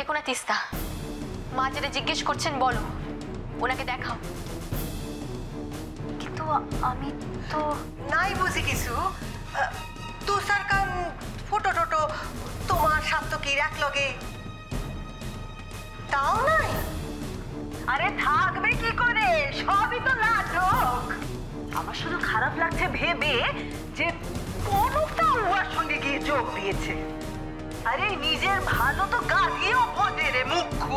দেখো না তিস্তা, মা যেটা জিজ্ঞেস করছেন বলো, ওনাকে দেখাও। কিন্তু আমি তো নাই বুঝি কিছু। তুষার কান ফটো টটো তোমার সাত্তকীর এক লগে তাও নাই। আরে থাকবে কি করে, সবই তো নাটক। আমার শুধু খারাপ লাগছে ভেবে যে কোনটা ওর সঙ্গে গিয়ে যোগ দিয়েছে। আরে নিজের ভালো তো গালিও বোঝে রে মুখ্য।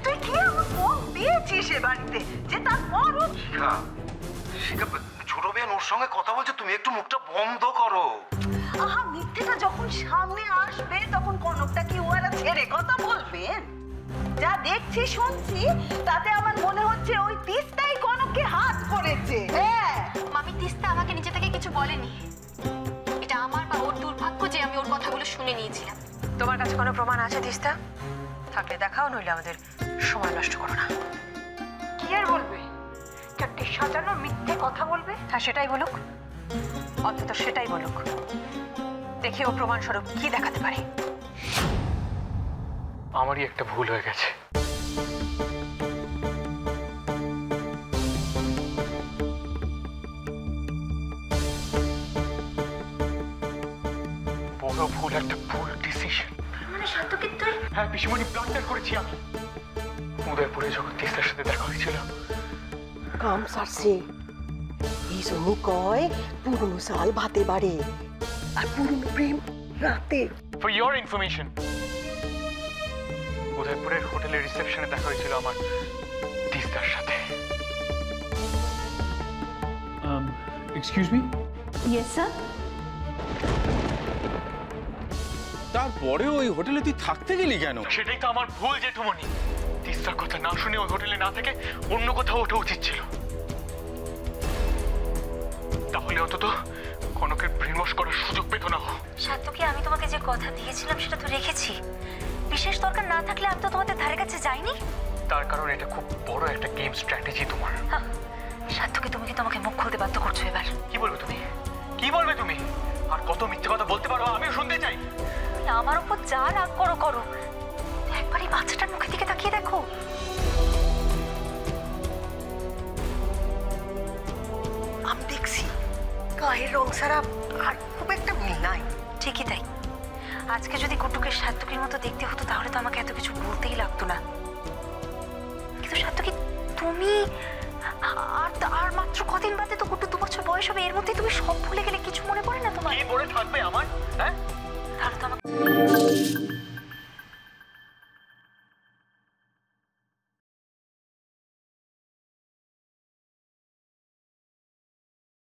তুই কি আমার ফোন দিয়েছিস এ বাড়িতে যে তারপরও ছোট বেন ওর সঙ্গে কথা বলছে, তুমি একটু মুখটা বন্ধ করো। আহা, মিথ্যেটা যখন সামনে আসবে তখন কনকটা কি ওরা ছেড়ে কথা বলবেন? যা দেখছি শুনছি তাতে আমার মনে হচ্ছে ওই তিস্তাই কনককে হাত করেছে। হ্যাঁ মামি, তিস্তা আমাকে নিজে থেকে কিছু বলেনি। এটা আমার বা ওর দুর্ভাগ্য যে আমি ওর কথাগুলো শুনে নিয়েছিলাম। তোমার কাছে কোনো প্রমাণ আছে তিস্তা? থাকলে দেখাও, নইলে আমাদের সময় নষ্ট করো না। কি আর বলবে? চারটে সাজানো মিথ্যে কথা বলবে। হ্যাঁ, সেটাই বলুক, অন্তত সেটাই বলুক। দেখি ও প্রমাণস্বরূপ কি দেখাতে পারে। আমারই একটা ভুল হয়ে গেছে। বড় ভুল, একটা ভুল ডিসিশন। মানে সাত্তকী তুই? হ্যাঁ পিসিমণি, ব্লান্ডার করেছি আমি। উদয়পুরে যখন তিস্তার সাথে দেখা হয়েছিল, কাম সারছে এই জন্য কয় পুরনো সাল ভাতে বাড়ে আর পুরনো প্রেম রাতে। ফর ইয়োর ইনফরমেশন, উদয়পুরের হোটেলের রিসেপশনে দেখা হয়েছিল আমার তিস্তার সাথে। Excuse me? Yes sir. তারপরে ওই হোটেলে তুই থাকতে গেলি কেন? সেটাই তো আমার ভুল জেঠুমণি। তিস্তার কথা না শুনে ওই হোটেলে না থেকে অন্য কোথাও ওঠা উচিত ছিল। তাহলে অন্তত কনকের ব্রেন ওয়াশ করার সুযোগ পেত না। সাত্তকী, আমি তোমাকে যে কথা দিয়েছিলাম সেটা তো রেখেছি। বিশেষ দরকার না থাকলে আমি তো তোমাদের ধারে কাছে যাইনি। তার কারণ এটা খুব বড় একটা গেম স্ট্র্যাটেজি তোমার। সাত্তকী, তুমি কি তোমাকে মুখ খুলতে বাধ্য করছো এবার? কি বলবে তুমি? কি বলবে তুমি? আর কত মিথ্যে কথা বলতে পারো আমিও শুনতে চাই। তুমি আমার উপর যা রাগ করো করো, একবার এই বাচ্চাটার মুখের দিকে তাকিয়ে দেখো। আমি দেখছি গায়ের রং ছাড়া আর খুব একটা মিল নাই। ঠিকই তাই। আজকে যদি কুটুকে সাত্তকীর মতো দেখতে হতো তাহলে তো আমাকে এত কিছু বলতেই লাগতো না। কিন্তু সাত্তকী, তুমি আর মাত্র কদিন বাদে তো কুটু 2 বছর বয়স হবে। এর মধ্যে তুমি সব ভুলে গেলে, কিছু মনে পড়ে না তোমার? কি মনে থাকবে আমার? হ্যাঁ,